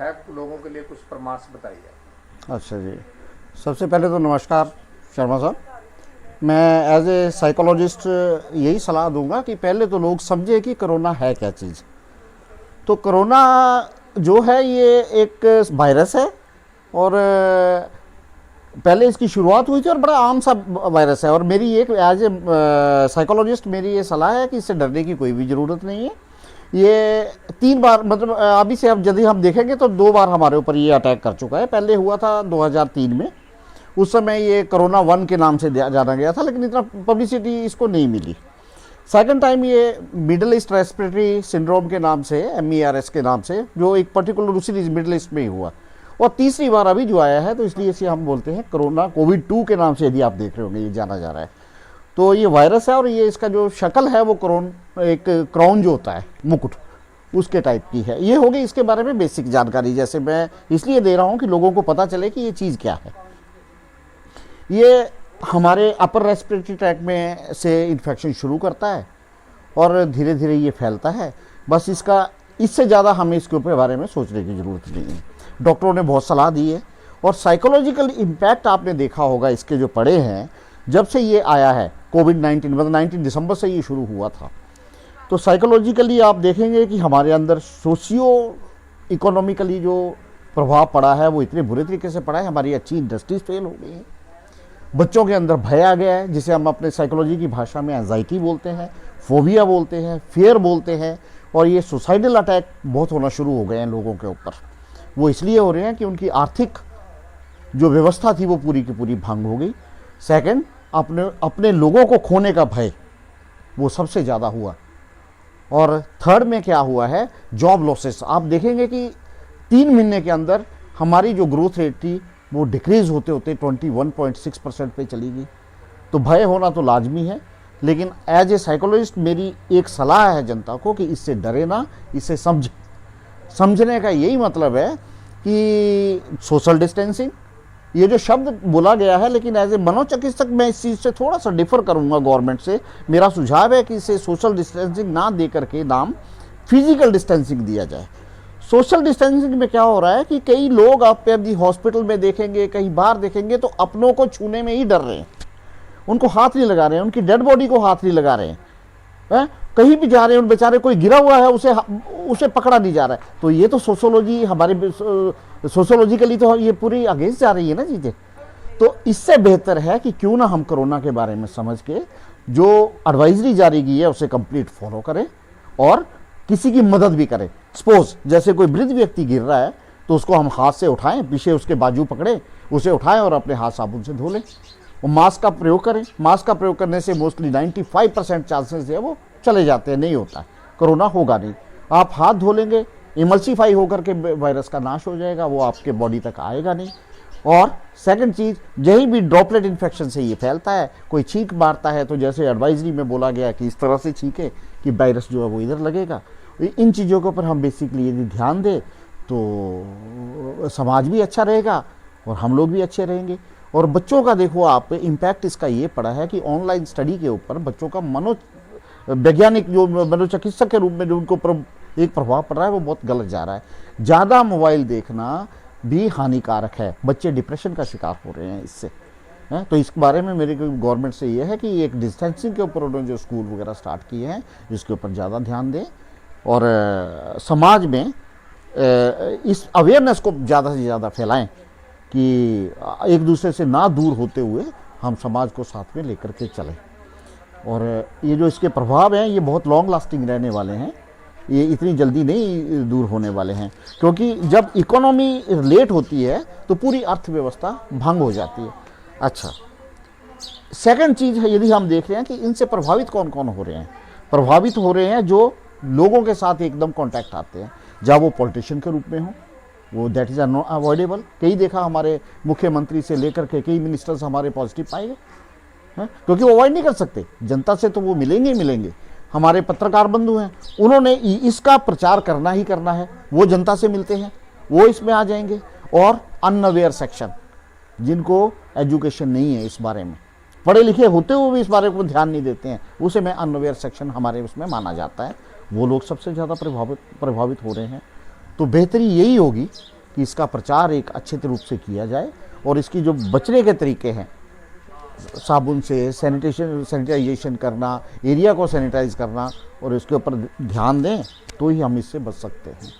है लोगों के लिए, कुछ परामर्श बताइए। अच्छा जी, सबसे पहले तो नमस्कार शर्मा साहब। मैं एज ए साइकोलॉजिस्ट यही सलाह दूंगा कि पहले तो लोग समझे कि कोरोना है क्या चीज़। तो कोरोना जो है ये एक वायरस है, और पहले इसकी शुरुआत हुई थी और बड़ा आम सा वायरस है। और मेरी एक एज ए साइकोलॉजिस्ट मेरी ये सलाह है कि इससे डरने की कोई भी ज़रूरत नहीं है। ये 3 बार, मतलब अभी से अब यदि हम देखेंगे तो 2 बार हमारे ऊपर ये अटैक कर चुका है। पहले हुआ था 2003 में, उस समय ये कोरोना 1 के नाम से जाना गया था, लेकिन इतना पब्लिसिटी इसको नहीं मिली। सेकंड टाइम ये मिडल ईस्ट रेस्पिरेटरी सिंड्रोम के नाम से, MERS के नाम से, जो एक पर्टिकुलर उसी मिडल ईस्ट में ही हुआ। और तीसरी बार अभी जो आया है, तो इसलिए इसे हम बोलते हैं कोरोना कोविड-2 के नाम से, यदि आप देख रहे होंगे ये जाना जा रहा है। तो ये वायरस है, और ये इसका जो शक्ल है वो एक क्राउन जो होता है, मुकुट, उसके टाइप की है। ये हो गई इसके बारे में बेसिक जानकारी, जैसे मैं इसलिए दे रहा हूँ कि लोगों को पता चले कि ये चीज़ क्या है। ये हमारे अपर रेस्पिरेटरी ट्रैक में से इन्फेक्शन शुरू करता है और धीरे धीरे ये फैलता है। बस इससे ज़्यादा हमें इसके ऊपर बारे में सोचने की ज़रूरत नहीं है। डॉक्टरों ने बहुत सलाह दी है, और साइकोलॉजिकल इम्पैक्ट आपने देखा होगा इसके जो पड़े हैं जब से ये आया है। कोविड-19 मतलब 19 दिसंबर से ये शुरू हुआ था। तो साइकोलॉजिकली आप देखेंगे कि हमारे अंदर सोशियो इकोनॉमिकली जो प्रभाव पड़ा है वो इतने बुरे तरीके से पड़ा है। हमारी अच्छी इंडस्ट्रीज फेल हो गई हैं, बच्चों के अंदर भय आ गया है, जिसे हम अपने साइकोलॉजी की भाषा में एंजाइटी बोलते हैं, फोबिया बोलते हैं, फियर बोलते हैं। और ये सुसाइडल अटैक बहुत होना शुरू हो गए हैं लोगों के ऊपर। वो इसलिए हो रहे हैं कि उनकी आर्थिक जो व्यवस्था थी वो पूरी की पूरी भंग हो गई। सेकंड, अपने लोगों को खोने का भय वो सबसे ज़्यादा हुआ। और थर्ड में क्या हुआ है, जॉब लॉसेस। आप देखेंगे कि 3 महीने के अंदर हमारी जो ग्रोथ रेट थी वो डिक्रीज होते होते 21.6% पे चली गई। तो भय होना तो लाजमी है, लेकिन एज ए साइकोलॉजिस्ट मेरी एक सलाह है जनता को कि इससे डरे ना, इसे समझने का यही मतलब है कि सोशल डिस्टेंसिंग, ये जो शब्द बोला गया है, लेकिन एज ए मनोचिकित्सक मैं इस चीज़ से थोड़ा सा डिफर करूंगा गवर्नमेंट से। मेरा सुझाव है कि इसे सोशल डिस्टेंसिंग ना दे करके नाम फिजिकल डिस्टेंसिंग दिया जाए। सोशल डिस्टेंसिंग में क्या हो रहा है कि कई लोग आप अभी हॉस्पिटल में देखेंगे, कहीं बाहर देखेंगे, तो अपनों को छूने में ही डर रहे हैं, उनको हाथ नहीं लगा रहे हैं, उनकी डेड बॉडी को हाथ नहीं लगा रहे हैं। कहीं भी जा रहे हैं, उन बेचारे कोई गिरा हुआ है उसे पकड़ा नहीं जा रहा है। तो ये तो सोशियोलॉजी हमारे सोशियोलॉजिकली तो ये पूरी अगेंस्ट जा रही है ना चीज़ें। तो इससे बेहतर है कि क्यों ना हम कोरोना के बारे में समझ के जो एडवाइजरी जारी की है उसे कंप्लीट फॉलो करें, और किसी की मदद भी करें। सपोज जैसे कोई वृद्ध व्यक्ति गिर रहा है तो उसको हम हाथ से उठाएं, पीछे उसके बाजू पकड़े, उसे उठाएं और अपने हाथ साबुन से धो लें। और मास्क का प्रयोग करें। मास्क का प्रयोग करने से मोस्टली 95% चांसेस है वो चले जाते हैं, नहीं होता है, कोरोना होगा नहीं। आप हाथ धो लेंगे, इमल्सीफाई होकर के वायरस का नाश हो जाएगा, वो आपके बॉडी तक आएगा नहीं। और सेकंड चीज़, यही भी ड्रॉपलेट इन्फेक्शन से ये फैलता है। कोई छींक मारता है तो जैसे एडवाइजरी में बोला गया कि इस तरह से छींके कि वायरस जो है वो इधर लगेगा। इन चीज़ों के ऊपर हम बेसिकली यदि ध्यान दें तो समाज भी अच्छा रहेगा और हम लोग भी अच्छे रहेंगे। और बच्चों का देखो आप, इम्पैक्ट इसका ये पड़ा है कि ऑनलाइन स्टडी के ऊपर बच्चों का वैज्ञानिक जो मनोचिकित्सक के रूप में जो उनको एक प्रभाव पड़ रहा है वो बहुत गलत जा रहा है। ज़्यादा मोबाइल देखना भी हानिकारक है, बच्चे डिप्रेशन का शिकार हो रहे हैं इससे। तो इस बारे में मेरे गवर्नमेंट से ये है कि एक डिस्टेंसिंग के ऊपर उन्होंने जो स्कूल वगैरह स्टार्ट किए हैं जिसके ऊपर ज़्यादा ध्यान दें, और समाज में इस अवेयरनेस को ज़्यादा से ज़्यादा फैलाएं कि एक दूसरे से ना दूर होते हुए हम समाज को साथ में लेकर के चलें। और ये जो इसके प्रभाव हैं ये बहुत लॉन्ग लास्टिंग रहने वाले हैं, ये इतनी जल्दी नहीं दूर होने वाले हैं, क्योंकि जब इकोनॉमी लेट होती है तो पूरी अर्थव्यवस्था भंग हो जाती है। अच्छा, सेकंड चीज़ है, यदि हम देख रहे हैं कि इनसे प्रभावित कौन कौन हो रहे हैं, प्रभावित हो रहे हैं जो लोगों के साथ एकदम कांटेक्ट आते हैं, जब वो पॉलिटिशियन के रूप में हो, वो दैट इज़ अवॉइडेबल। कई देखा हमारे मुख्यमंत्री से लेकर के कई मिनिस्टर्स हमारे पॉजिटिव पाए गए, क्योंकि वो अवॉइड नहीं कर सकते, जनता से तो वो मिलेंगे ही मिलेंगे। हमारे पत्रकार बंधु हैं, उन्होंने इसका प्रचार करना ही करना है, वो जनता से मिलते हैं, वो इसमें आ जाएंगे। और अनअवेयर सेक्शन, जिनको एजुकेशन नहीं है इस बारे में, पढ़े लिखे होते हुए भी इस बारे को ध्यान नहीं देते हैं, उसे मैं अनअवेयर सेक्शन हमारे उसमें माना जाता है, वो लोग सबसे ज़्यादा प्रभावित हो रहे हैं। तो बेहतरी यही होगी कि इसका प्रचार एक अच्छे रूप से किया जाए और इसकी जो बचने के तरीके हैं, साबुन से सैनिटाइजेशन करना, एरिया को सैनिटाइज करना और इसके ऊपर ध्यान दें, तो ही हम इससे बच सकते हैं।